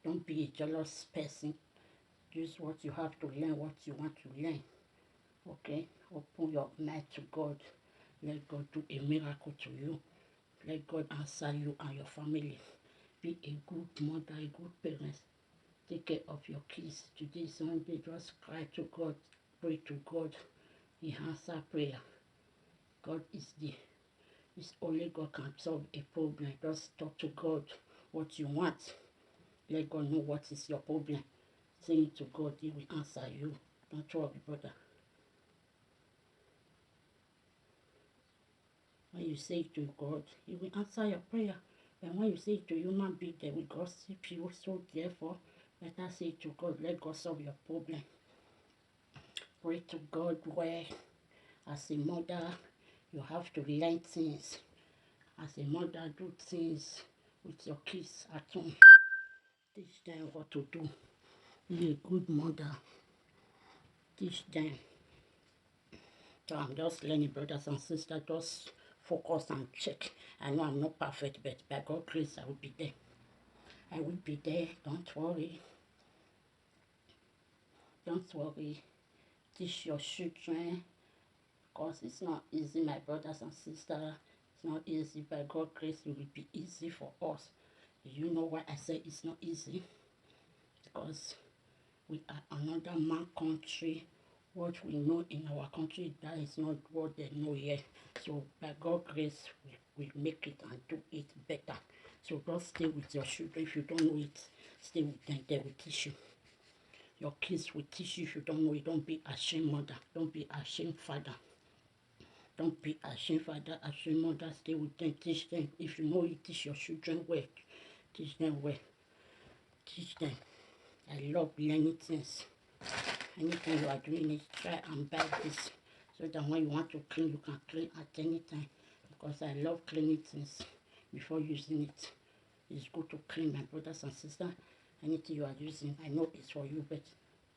Don't be a jealous person. Use what you have to learn, what you want to learn. Okay? Open your mind to God. Let God do a miracle to you. Let God answer you and your family. Be a good mother, a good parent. Take care of your kids. Today is Sunday. Just cry to God. Pray to God. He answers prayer. God is the It's only God can solve a problem. Just talk to God what you want. Let God know what is your problem. Say it to God, He will answer you. Don't worry, brother. When you say it to God, He will answer your prayer. And when you say it to human being, they will gossip you. So therefore, better say it to God. Let God solve your problem. Pray to God where, as a mother, you have to learn things. As a mother, do things with your kids at home. Teach them what to do. Be a good mother. Teach them. So I'm just learning, brothers and sisters. Just focus and check. I know I'm not perfect, but by God's grace, I will be there. I will be there. Don't worry. Don't worry. Teach your children. Because it's not easy, my brothers and sisters. It's not easy. By God's grace, it will be easy for us. You know why I say it's not easy? Because we are another man country. What we know in our country, that is not what they know here. So by God's grace, we make it and do it better. So just stay with your children. If you don't know it, stay with them. They will teach you. Your kids will teach you if you don't know it. Don't be ashamed, mother. Don't be ashamed, father. Don't be ashamed, father, ashamed, mother. Stay with them. Teach them. If you know it, teach your children well. Teach them well. Teach them. I love learning things. Anything you are doing it, try and buy this so that when you want to clean, you can clean at any time. Because I love cleaning things before using it. It's good to clean, my brothers and sisters. Anything you are using, I know it's for you, but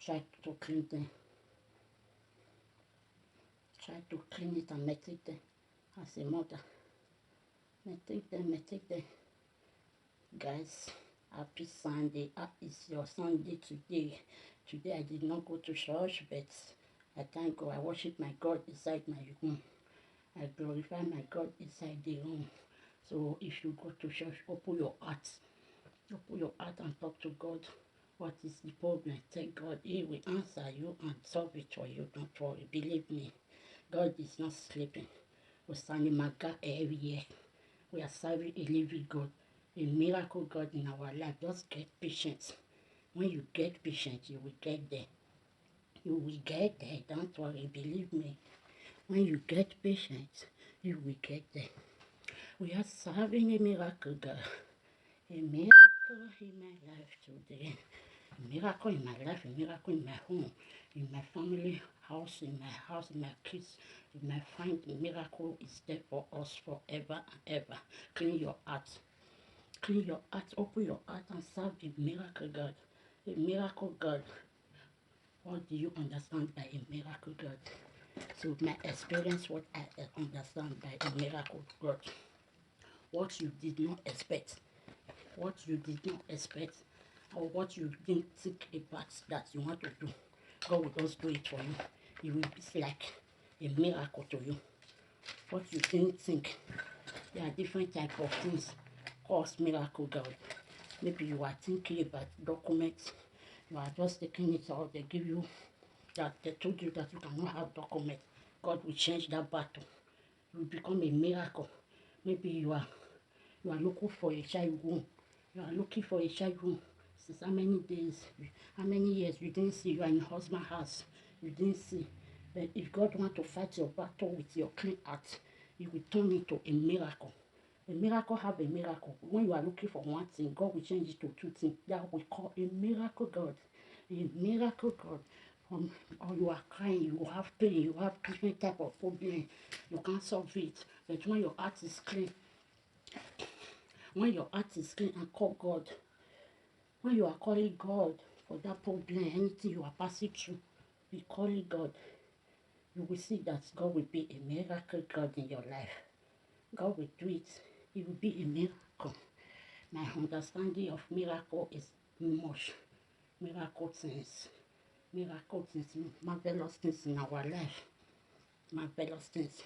try to clean them. Try to clean it and meditate them as a mother. Meditate them. Guys, happy Sunday. It's your Sunday today. Today I did not go to church, but I thank God. I worship my God inside my room. I glorify my God inside the room. So if you go to church, open your heart. Open your heart and talk to God. What is the problem? Thank God. He will answer you and solve it for you. Don't worry. Believe me. God is not sleeping. We're standing Maga every year. We are serving a living God, a miracle God in our life. Just get patience. When you get patient, you will get there. You will get there. Don't worry. Believe me. When you get patient, you will get there. We are serving a miracle God. A miracle in my life today. A miracle in my life. A miracle in my home. In my family house. In my kids. In my friend. A miracle is there for us forever and ever. Clean your heart. Clean your heart. Open your heart and serve the miracle God. A miracle God. What do you understand by a miracle God? So my experience, what I understand by a miracle God. What you did not expect. What you did not expect. Or what you didn't think about that you want to do. God will just do it for you. It will be like a miracle to you. What you didn't think. There are different types of things called miracle God. Maybe you are thinking about documents. You are just taking it out. They give you that they told you that you cannot have documents. God will change that battle. You will become a miracle. Maybe you are looking for a child womb. You are looking for a child womb. Since how many days, how many years you didn't see, you are in husband's house. You didn't see. But if God wants to fight your battle with your clean heart, He will turn it to a miracle. A miracle have a miracle. When you are looking for one thing, God will change it to two things. That we call a miracle God. A miracle God. Or you are crying, you have pain, you have different type of problem. You can't solve it. But when your heart is clean, and call God, when you are calling God for that problem, anything you are passing through, be calling God. You will see that God will be a miracle God in your life. God will do it. It will be a miracle. My understanding of miracle is much miracle things, marvelous things in our life, marvelous things.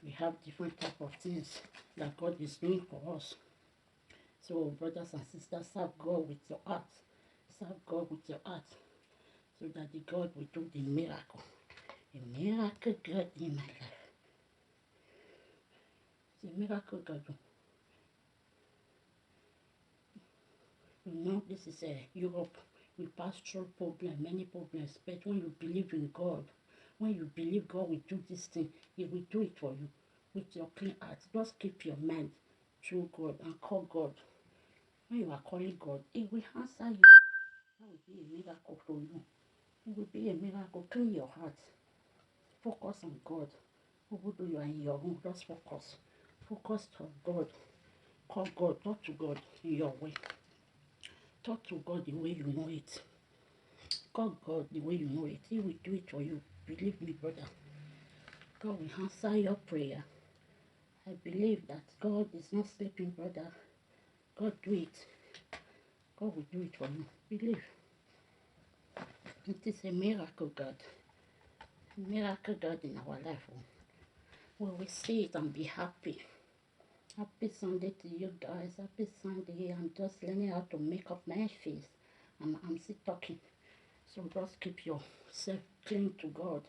We have different type of things that God is doing for us. So brothers and sisters, serve God with your heart. Serve God with your heart, so that the God will do the miracle. A miracle God in my life. It's a miracle God. You know, this is Europe. We pass through many problems. But when you believe in God, when you believe God will do this thing, He will do it for you with your clean heart. Just keep your mind through God and call God. When you are calling God, He will answer you. That will be a miracle for you. It will be a miracle. Clean your heart. Focus on God. Even though you are in your room, just focus. Focus on God. Call God. Talk to God in your way. Talk to God the way you know it. Call God the way you know it. He will do it for you. Believe me, brother. God will answer your prayer. I believe that God is not sleeping, brother. God do it. God will do it for you. Believe. It is a miracle God. A miracle God in our life. When we see it and be happy. Happy Sunday to you guys. Happy Sunday. I'm just learning how to make up my face. I'm still talking. So just keep yourself clean to God.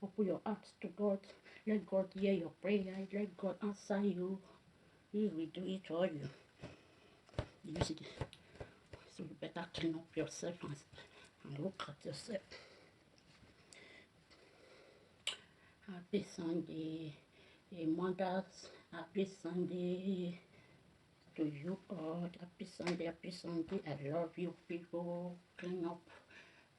Open your heart to God. Let God hear your prayer. Let God answer you. He will do it for you. You see, so you better clean up yourself and look at yourself. Happy Sunday, mothers. Happy Sunday to you all. Happy Sunday, happy Sunday. I love you people. Clean up.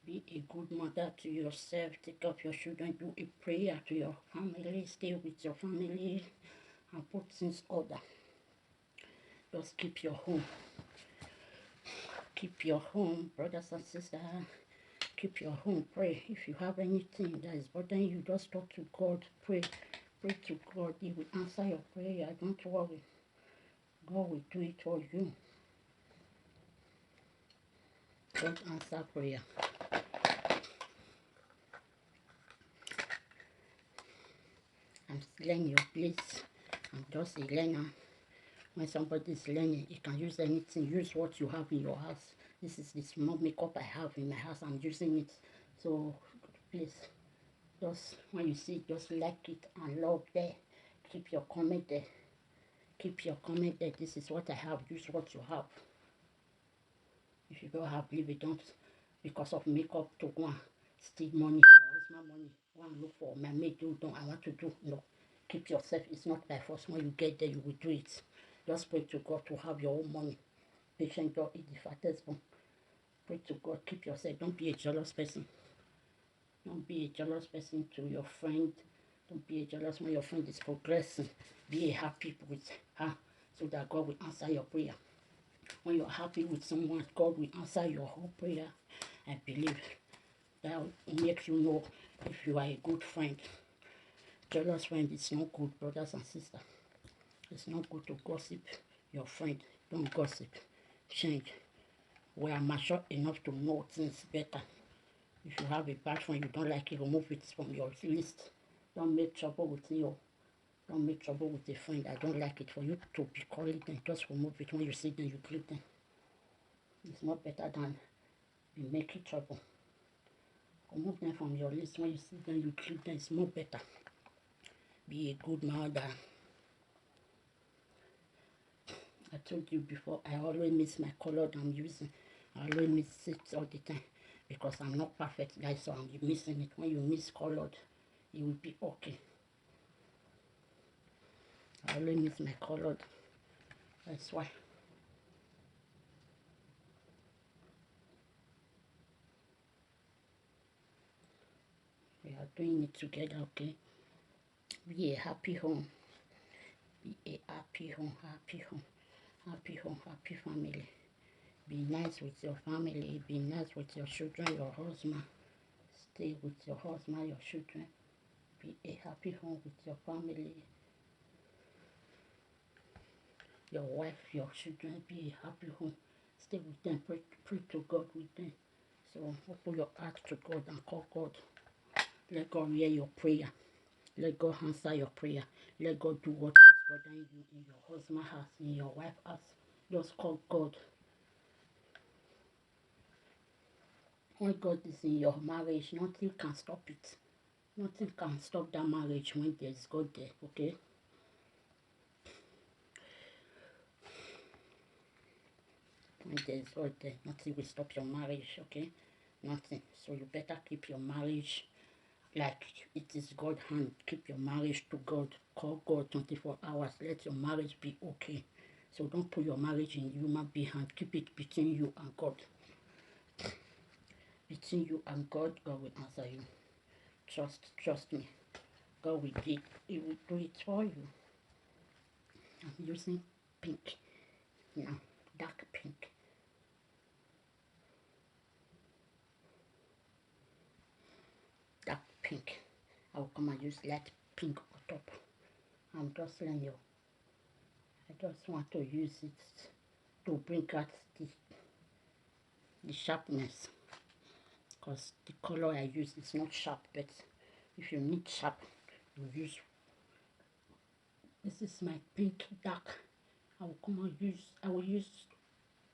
Be a good mother to yourself. Take care of your children. Do a prayer to your family. Stay with your family and put things order. Just keep your home. Keep your home, brothers and sisters. Keep your home. Pray. If you have anything that is bothering you, just talk to God. Pray. Pray to God. He will answer your prayer. Don't worry. God will do it for you. God answer prayer. I'm learning your place. I'm just a learner. When somebody is learning, you can use anything. Use what you have in your house. This is the small makeup I have in my house. I'm using it. So please, just when you see it, just like it and love there. Keep your comment there. Keep your comment there. This is what I have. Use what you have. If you don't have, leave it. Don't, because of makeup, to go and steal money, your husband money. Go and look for my maid. Don't. I want to do. No. Keep yourself. It's not by force. When you get there, you will do it. Just pray to God to have your own money. Patient God eat the fattest bone. Pray to God. Keep yourself. Don't be a jealous person. Don't be a jealous person to your friend. Don't be a jealous when your friend is progressing. Be a happy with her so that God will answer your prayer. When you're happy with someone, God will answer your whole prayer. I believe that will make you know if you are a good friend. Jealous friend is not good, brothers and sisters. It's not good to gossip your friend. Don't gossip. Change. We are mature enough to know things better. If you have a bad friend, you don't like it, remove it from your list. Don't make trouble with you. Don't make trouble with a friend. I don't like it for you to be calling them. Just remove it. When you see them, you greet them. It's not better than be making trouble. Remove them from your list. When you see them, you greet them. It's more better. Be a good mother. I told you before, I always miss my color I'm using. I always miss it all the time because I'm not perfect, guys, so I'm missing it. When you miss colored, it will be okay. I always miss my colored. That's why. We are doing it together, okay? Be a happy home. Be a happy home, happy home, happy home, happy family. Be nice with your family. Be nice with your children, your husband. Stay with your husband, your children. Be a happy home with your family. Your wife, your children. Be a happy home. stay with them, pray to God with them. So open your heart to God and call God. Let God hear your prayer. Let God answer your prayer. Let God do what is bothering you in your husband's house, in your wife's house. Just call God. When God is in your marriage, nothing can stop it. Nothing can stop that marriage when there is God there, okay? When there is God there, nothing will stop your marriage, okay? Nothing. So you better keep your marriage like it is God's hand. Keep your marriage to God. Call God 24 hours. Let your marriage be okay. So don't put your marriage in human being hand. Keep it between you and God. Between you and God, God will answer you. Trust me. God will do it. He will do it for you. I'm using pink now, dark pink. Dark pink. I will come and use light pink on top. I'm just letting you. I just want to use it to bring out the sharpness, because the color I use is not sharp, but if you need sharp, you use. This is my pink dark. I will use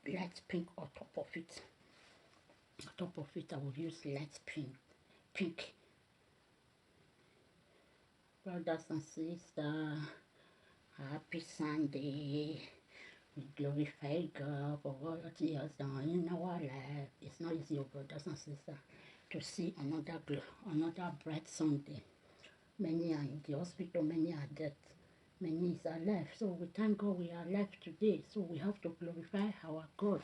light pink on top of it. On top of it, I will use light pink. Brothers and sisters, happy Sunday. We glorify God for what He has done in our life. It's not easy, brothers and sisters, to see another bright Sunday. Many are in the hospital, many are dead, many is alive. So we thank God we are alive today. So we have to glorify our God,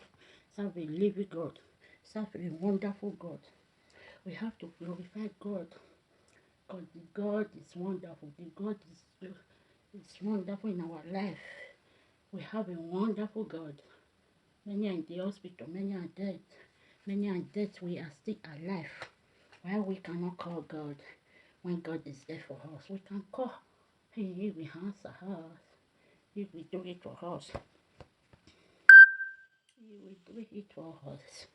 serve a living God, serve a wonderful God. We have to glorify God, because the God is wonderful. The God is wonderful in our life. We have a wonderful God. Many are in the hospital, many are dead. Many are dead, we are still alive. Why we cannot call God when God is there for us? We can call. He will answer us. He will do it for us. He will do it for us.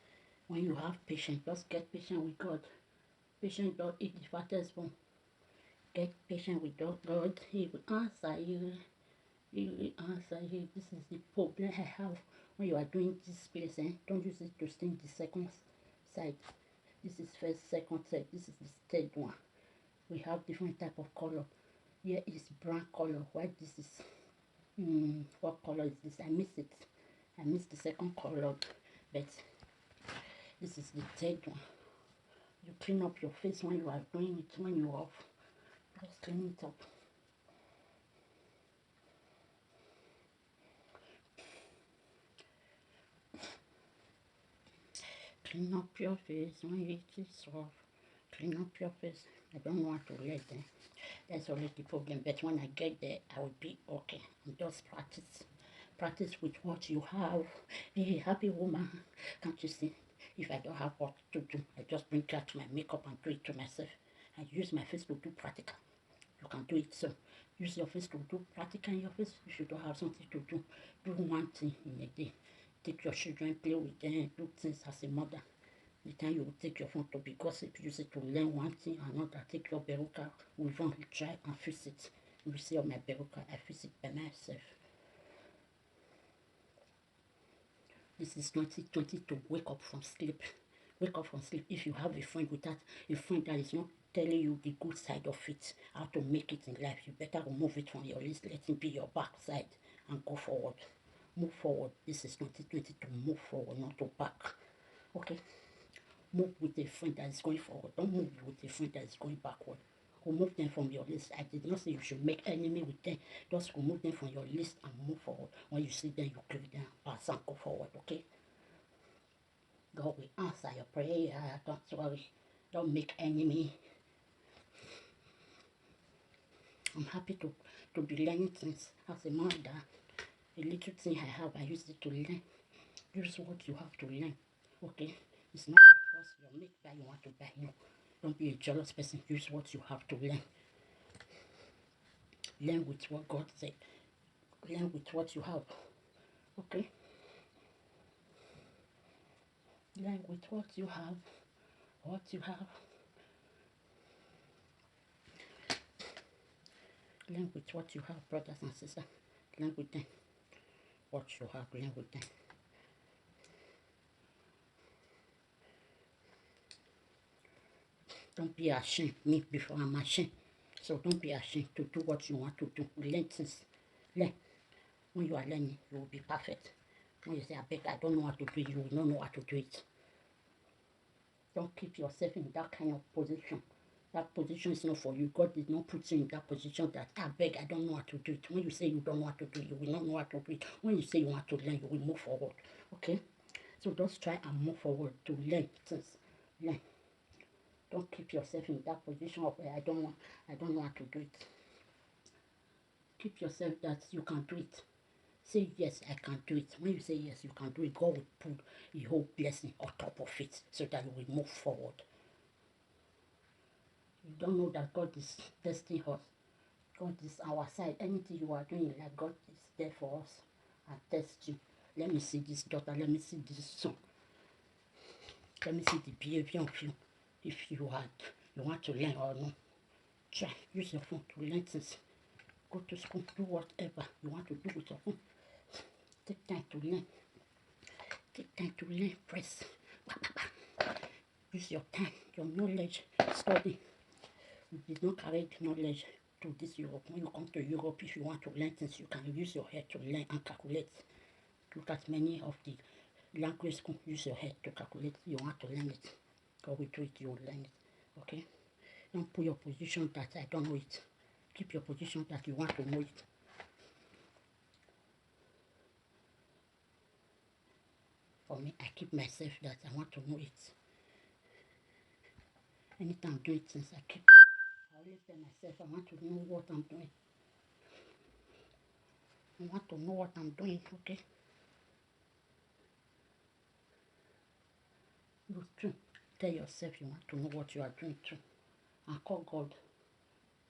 When you have patience, just get patient with God. Patient don't eat the fattest bone. Get patient with God. He will answer you. He will answer you. This is the problem I have when you are doing this place. Don't use it to sting the second side. This is first, second, third. This is the third one. We have different type of color. Here is brown color. Why this is what color is this? I miss it. I miss the second color, but this is the third one. You clean up your face when you are doing it. When you off, just clean it up. Clean up your face when it is off. Clean up your face. I don't want to let them. That's already the problem. But when I get there, I will be okay. And just practice. Practice with what you have. Hey, happy woman. Can't you see? If I don't have what to do, I just bring out my makeup and do it to myself. I use my face to do practical. You can do it so. Use your face to do practical in your face. If you don't have something to do, do one thing in a day. Take your children, play with them, do things as a mother. The time you will take your phone to be gossip, use it to learn one thing, another. Take your beruka, weave on, try and fix it. You see on my beruka, I fix it by myself. This is 2020 to wake up from sleep. Wake up from sleep. If you have a friend that is not telling you the good side of it, how to make it in life, you better remove it from your list. Let it be your backside and go forward. Move forward. This is 2020 to move forward, not to back. Okay? Move with a friend that is going forward. Don't move with a friend that is going backward. Remove them from your list. I did not say you should make enemy with them. Just remove them from your list and move forward. When you see them, you clear them, pass and go forward, okay? God will answer your prayer. Don't worry. Don't make enemy. I'm happy to be learning things as a mother. A little thing I have, I use it to learn. Use what you have to learn, okay? It's not by force. Your mate buy, you want to buy. No. Don't be a jealous person. Use what you have to learn. Learn with what God said. Learn with what you have. Okay? Learn with what you have. What you have. Learn with what you have, brothers and sisters. Learn with them. What you have, learn with them. Don't be ashamed. Me before I'm ashamed. So don't be ashamed to do what you want to do. Learn things. Learn. When you are learning, you will be perfect. When you say, I don't know how to do it, you will not know how to do it. Don't keep yourself in that kind of position. That position is not for you. God did not put you in that position that, I don't know how to do it. When you say you don't know how to do it, you will not know how to do it. When you say you want to learn, you will move forward. Okay? So just try and move forward to learn things. Learn. Don't keep yourself in that position of, I don't know how to do it. Keep yourself that you can do it. Say, yes, I can do it. When you say, yes, you can do it, God will put a whole blessing on top of it so that you will move forward. You don't know that God is testing us. God is our side. Anything you are doing, like God is there for us and test you. Let me see this daughter. Let me see this son. Let me see the behavior of you. If you want to learn or not. Try. Use your phone to learn things. Go to school. Do whatever you want to do with your phone. Take time to learn. Take time to learn. Press. Use your time, your knowledge. Study. You did not carry the knowledge to this Europe. When you come to Europe, if you want to learn things, you can use your head to learn and calculate. Look at many of the language schools. Use your head to calculate. You want to learn it. God will do it, you will learn it. Okay? Don't put your position that I don't know it. Keep your position that you want to know it. For me, I keep myself that I want to know it. Anytime I'm doing things, I always tell myself I want to know what I'm doing. I want to know what I'm doing, okay? You too. Tell yourself you want to know what you are doing too. And call God.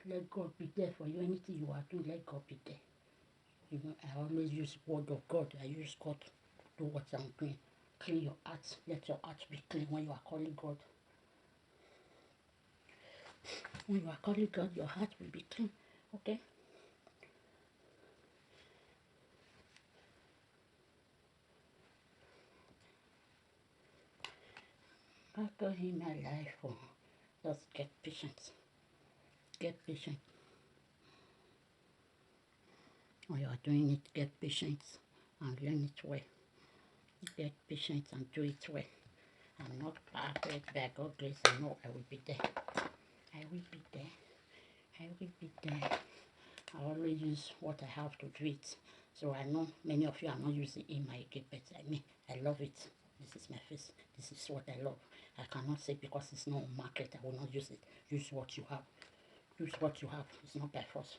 Let God be there for you. Anything you are doing, let God be there. You know, I always use word of God. I use God to do what I'm doing. Clean your heart. Let your heart be clean when you are calling God. When you are calling God, your heart will be clean. Okay? God got in my life. Oh, just get patient. Get patient. When you are doing it, get patient and learn it well. Get patient and do it well. I'm not perfect, by God's grace. I know I will be there. I will be there. I will be there. I always use what I have to do it. So I know many of you are not using Imaike, but I love it. This is my face. This is what I love. I cannot say because it's not on market, I will not use it. Use what you have. Use what you have. It's not by force.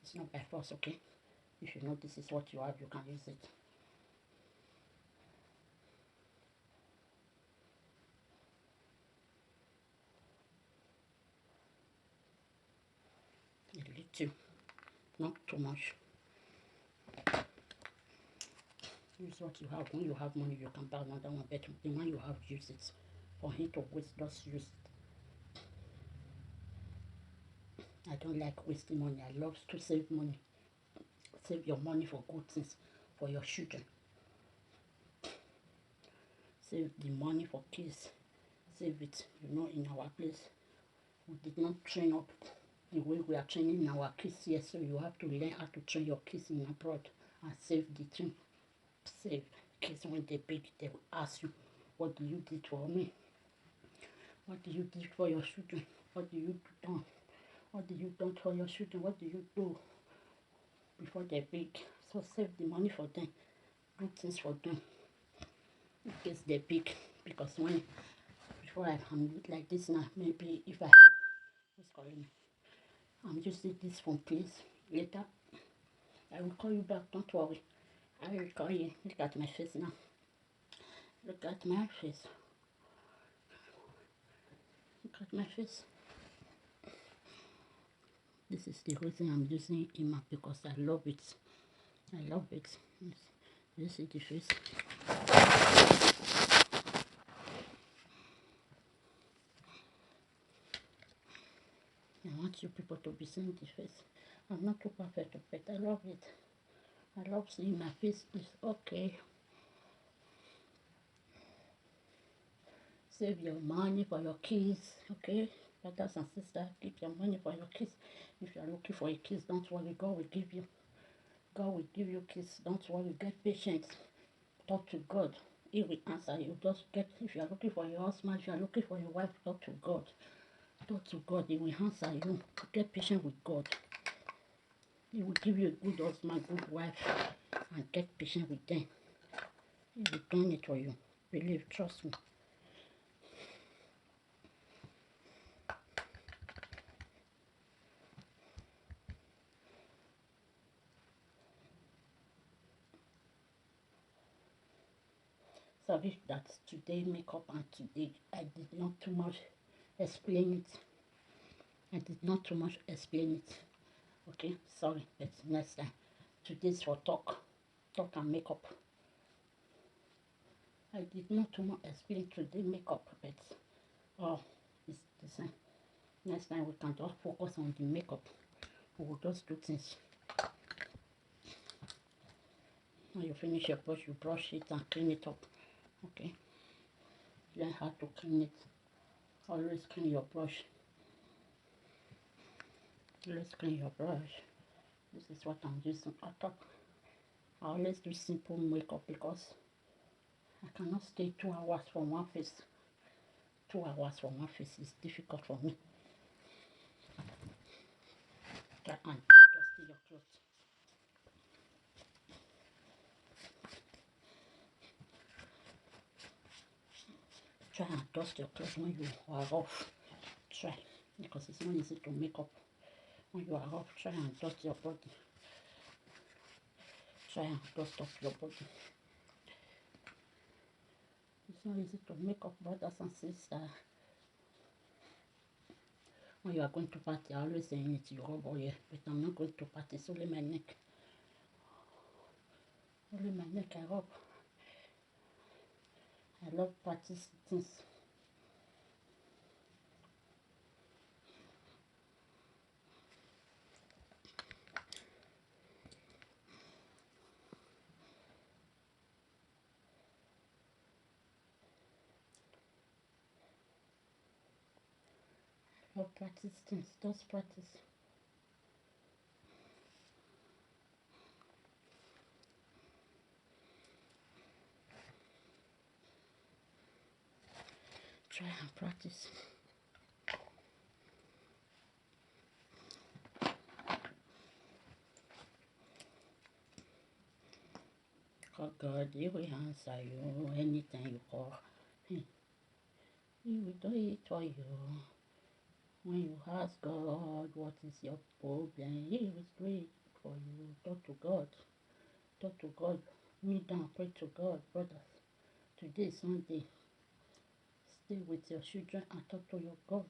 It's not by force, okay? If you know this is what you have, you can use it. A little, not too much. Use what you have. When you have money, you can buy another one, but the one you have, use it. For him to waste, just use it. I don't like wasting money. I love to save money. Save your money for good things, for your children. Save the money for kids. Save it. You know, in our place, we did not train up the way we are training our kids here. So you have to learn how to train your kids in abroad and save the thing. Save. Kids, when they're big, they will ask you, what do you did for me? What do you do for your children? What do you do? What do you do for your children? What do you do before they're big? So save the money for them. Do things for them in case they're big. Because before I'm like this now, maybe if I have, who's calling me? I'm using this phone, please. Later, I will call you back. Don't worry. I will call you. Look at my face now. Look at my face. Look at my face. This is the reason I'm using IMAP because I love it. I love it. It's You see the face? I want you people to be seeing the face. I'm not too perfect, but I love it. I love seeing my face. It's okay. Save your money for your kids, okay? Brothers and sisters, keep your money for your kids. If you are looking for a kids, don't worry, God will give you. God will give you kids. Don't worry, get patience. Talk to God. He will answer you. Just get, if you are looking for your husband, if you are looking for your wife, talk to God. Talk to God. He will answer you. Get patient with God. He will give you a good husband, good wife, and get patient with them. He will turn it for you. Believe, trust me. Sorry that today makeup and today I did not too much explain it. I did not too much explain it. Okay, sorry, but next time. Today's for talk and makeup. I did not too much explain today makeup, but it's the same. Next time we can just focus on the makeup. We will just do things. When you finish your brush, you brush it and clean it up. Okay, learn how to clean it. Always clean your brush. Always clean your brush. This is what I'm using. I always do simple makeup because I cannot stay 2 hours for one face. 2 hours for one face is difficult for me. Try and dust your clothes. Try and dust your clothes when you are off. Try, because it's not easy to make up. When you are off, try and dust your body. Try and dust off your body. It's not easy to make up, brothers and sisters. When you are going to party, I always say it, you rub oil, but I'm not going to party, it's only my neck. Only my neck I rub. I love party things. Love practice things, just practice. Try and practice. God, He will answer you anytime you call. He will do it for you. When you ask God, what is your problem, He will do it for you. Talk to God. Talk to God. Kneel down, pray to God, brothers. Today is Sunday. Stay with your children and talk to your God.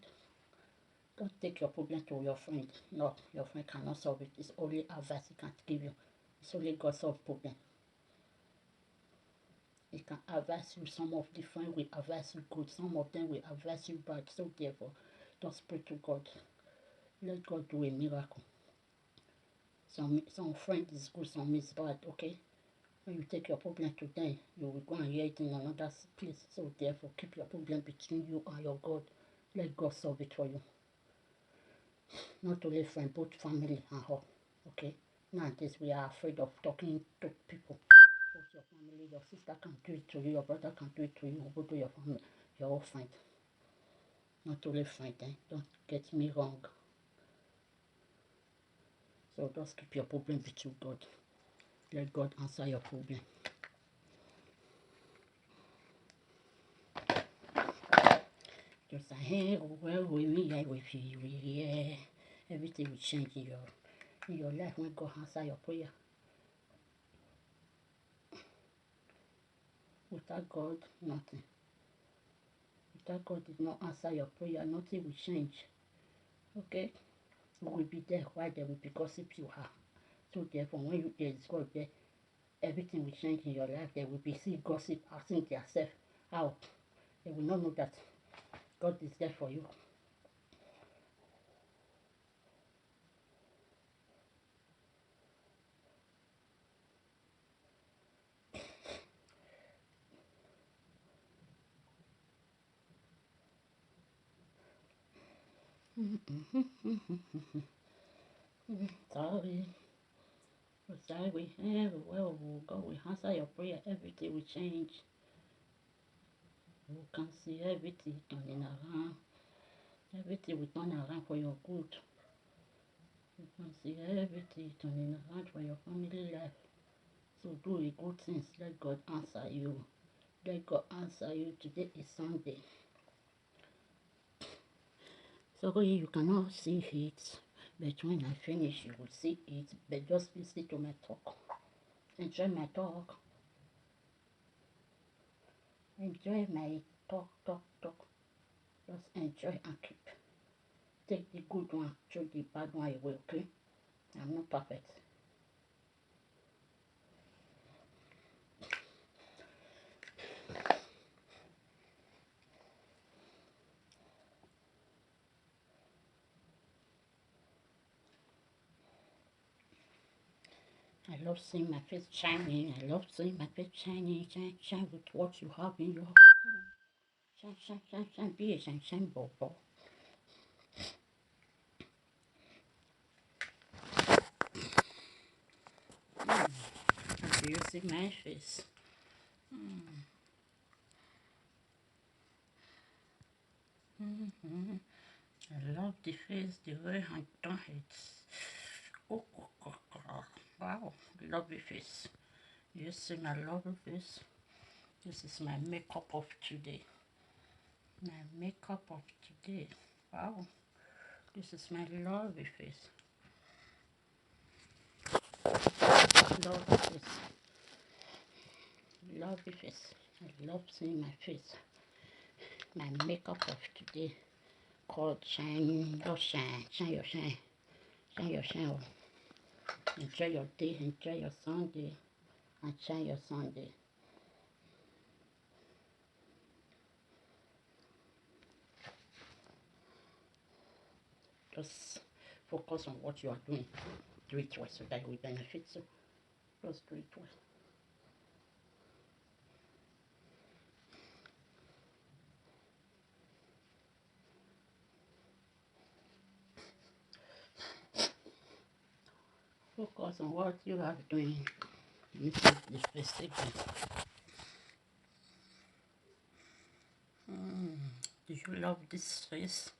Don't take your problem to your friend. No, your friend cannot solve it. It's only advice He can't give you. It's only God solve problem. He can advise you. Some of the friends will advise you good. Some of them will advise you bad. So therefore, just pray to God. Let God do a miracle. Some friend is good, some is bad, okay? When you take your problem to them, you will go and hear it in another place. So therefore, keep your problem between you and your God. Let God solve it for you. Not only friend, both family and all, okay? Nowadays, we are afraid of talking to people. Both your family, your sister can do it to you, your brother can do it to you, both your family, your old friend. Not only friend, don't get me wrong. So just keep your problem between God. Let God answer your problem. Just say, hey, well, with me, I will feel yeah. Everything will change in your life when God answer your prayer. Without God, nothing. Without God did not answer your prayer, nothing will change. Okay? We will be there while there will be gossip you have. So therefore, when there is God there, everything will change in your life. There will be see gossip asking themselves how. They will not know that God is there for you. Sorry. Sorry, everywhere we will go, we answer your prayer, everything will change. You can see everything turning around. Everything will turn around for your good. You can see everything turning around for your family life. So do a good things. Let God answer you. Let God answer you. Today is Sunday. So you cannot see it. But when I finish, you will see it. But just listen to my talk. Enjoy my talk. Enjoy my talk. Just enjoy and keep. Take the good one, throw the bad one away, okay? I'm not perfect. I love seeing my face shining. I love seeing my face shining. Shine with what you have in your shine. Be a shine, bubble. Do you see my face? I love the face, the way I done it. Oh, wow, lovely face. You see my lovely face? This is my makeup of today. My makeup of today. Wow, this is my lovely face. Lovely face. Lovely face. I love seeing my face. My makeup of today called Shine Your Shine. Shine Your Shine. Shine Your Shine. Enjoy your day. Enjoy your Sunday. And shine your Sunday. Just focus on what you are doing. Do it well so that it will benefit you. Just do it well. Focus on what you are doing. This is the specific. Do you love this face?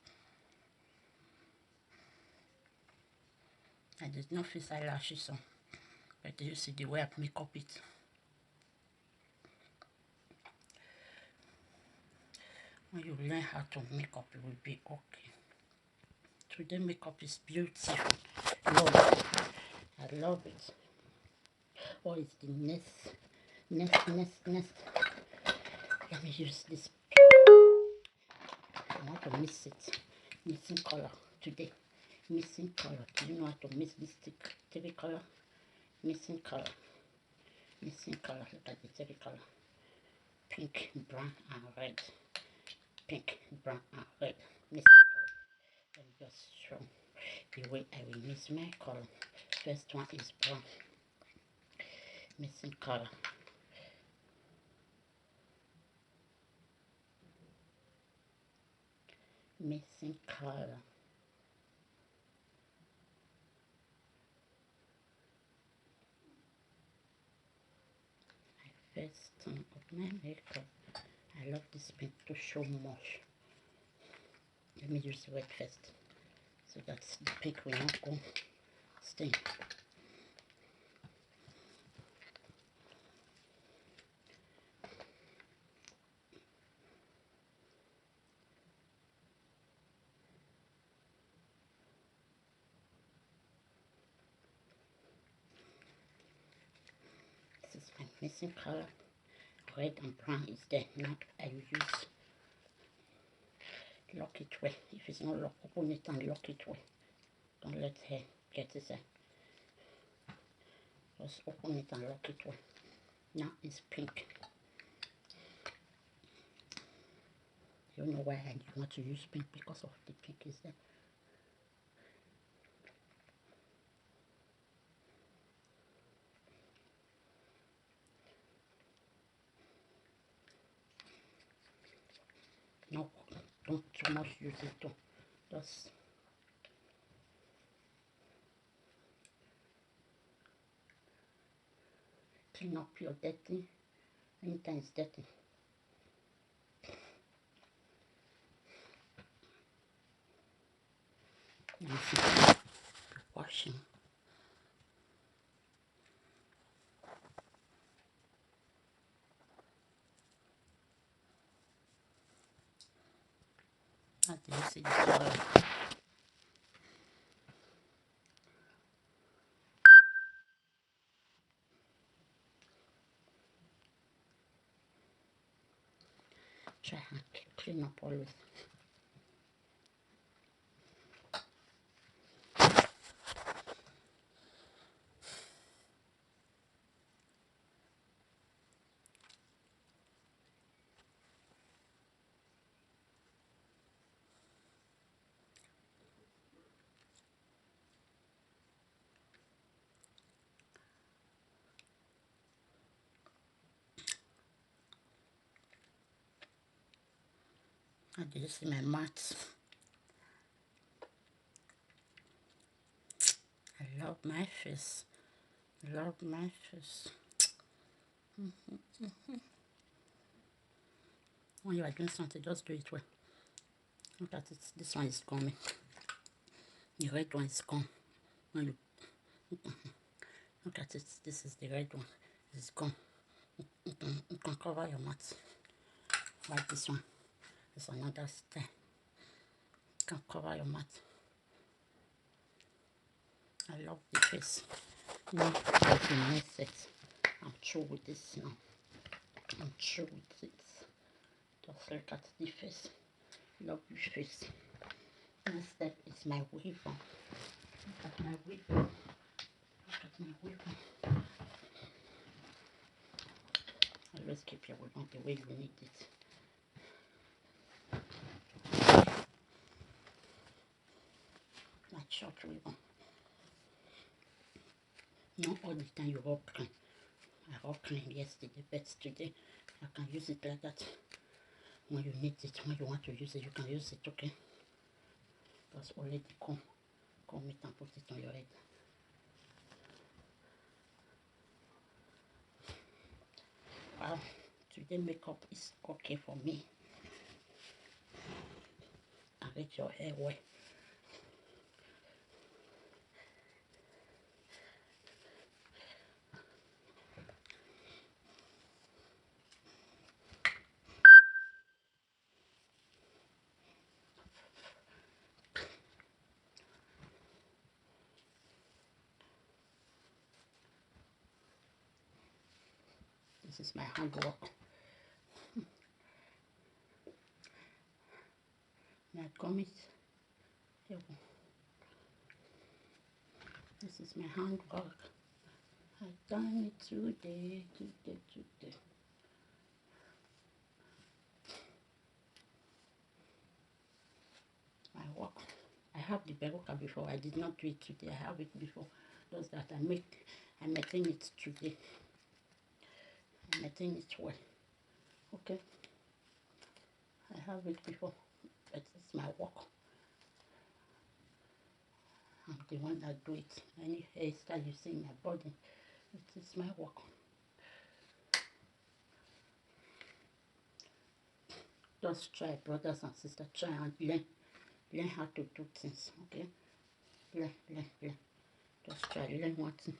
I did not fix eyelashes on, but do you see the way I make up it? When you learn how to make up, it will be okay. Today makeup is beautiful. Love. I love it. What is the next? Let me use this. I want to mix it. Mixing color today. Mixing color. Do you know how to mix this TV color? Mixing color. Mixing color. Look at the TV color. Pink, brown, and red. Pink, brown, and red. Mixing color. Let me just show the way I will mix my color. First one is brown. Mixing color. Mixing color. First time of my makeup. I love this pink to show much. Let me use the red first so that the pink will not go stain. This is my missing color. Red and brown is there. Now I will use lock it well. If it's not locked, open it and lock it well. Don't let her get it there. Just open it and lock it well. Now it's pink. You know why I want to use pink, because of the pink is there. No, don't too much use it though. Just clean up your dirty, anytime it's dirty. You see, washing. How do you see this oil? Try and clean up always. How do you see my mats? I love my face. Love my face. When you are doing something, just do it well. Look at it. This one is coming. The red one is gone. When you look at it, this is the red one. It's gone. You can cover your mat. Like this one. It's another style. You can cover your mat. I love the face. Now, that's the next set. I'm through with this now. I'm through with it. Just look at the face. Love your face. Next step is my weave on. Look at my weave on. Look at my weave on. Always keep your weave on the way you need it. My short weave on. Not all the time you rub clean. I rub clean yesterday, but today I can use it like that. When you need it, when you want to use it, you can use it, okay? Just already comb it and put it on your head. Wow, today makeup is okay for me. Arrange your hair well. This is my handwork. My gummies. Here we go. This is my handwork. I done it today. My work. I have the Beruka before. I did not do it today. I have it before. Just that I maintain it today. I maintain it well. Okay. I have it before, but it's my work. I'm the one that do it. Any hairstyle you see in my body, it is my work. Just try, brothers and sisters, try and learn how to do things, okay? Learn. Just try, learn one thing.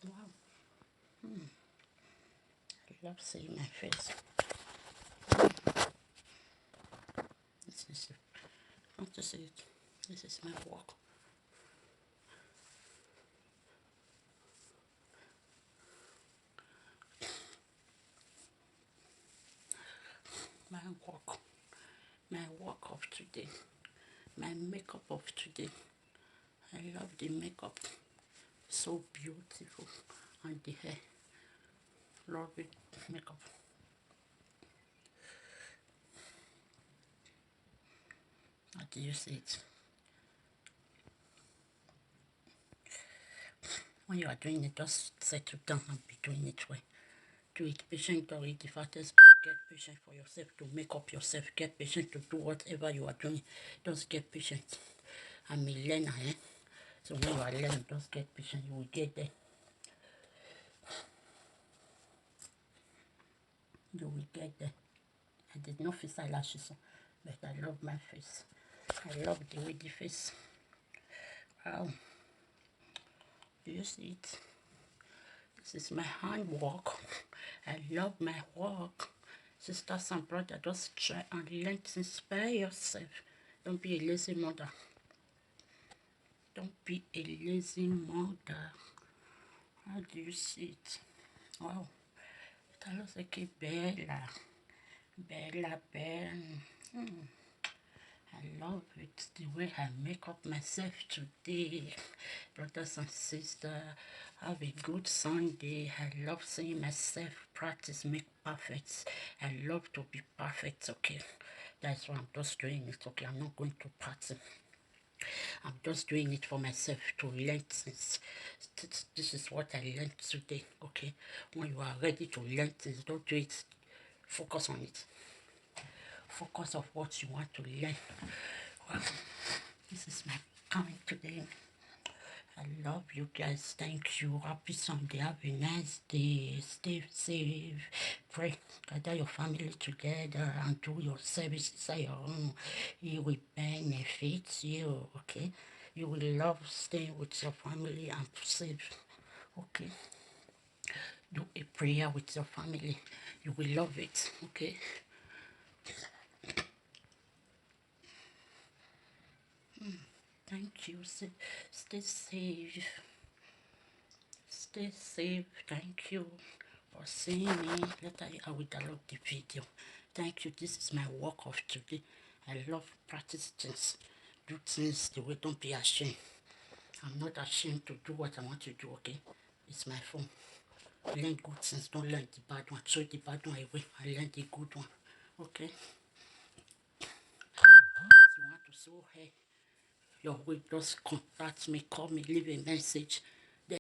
Wow. I love seeing my face. This is it. I want to see it. This is my work. my work of today, my makeup of today. I love the makeup, so beautiful, and the hair, love it, makeup. How do you see it? When you are doing it, just settle down and be doing it well. Do it patient or it the fattest part. Get patient for yourself to make up yourself. Get patient to do whatever you are doing. Just get patient. I'm a learner, eh? So when you are learning, just get patient. You will get there. You will get there. I did not fix eyelashes, but I love my face. I love the way the face. Wow. Do you see it? This is my handwork. I love my work. Sisters and brothers, just try and learn to inspire yourself. Don't be a lazy mother. Don't be a lazy mother. How do you see it? Wow. That looks like a Bella. Bella Ben. I love it, the way I make up myself today. Brothers and sisters, have a good Sunday. I love seeing myself practice make perfect. I love to be perfect, okay? That's why I'm just doing it, okay? I'm not going to party. I'm just doing it for myself to learn things. This is what I learned today, okay? When you are ready to learn things, don't do it. Focus on it. Focus on what you want to learn. Well, this is my comment today. I love you guys. Thank you. Happy Sunday. Have a nice day. Stay safe. Pray. Gather your family together and do your services at your own. It will benefit you. Okay. You will love staying with your family and safe. Okay. Do a prayer with your family. You will love it. Okay. Thank you. Stay safe. Stay safe. Thank you for seeing me. Later I will download the video. Thank you. This is my work of today. I love practice things. Do things the way. Don't be ashamed. I'm not ashamed to do what I want to do, okay? It's my phone. Learn good things. Don't learn the bad one. Throw the bad one away. I learn the good one. Okay? If you want to sew hair, your way, just contact me, call me, leave a message.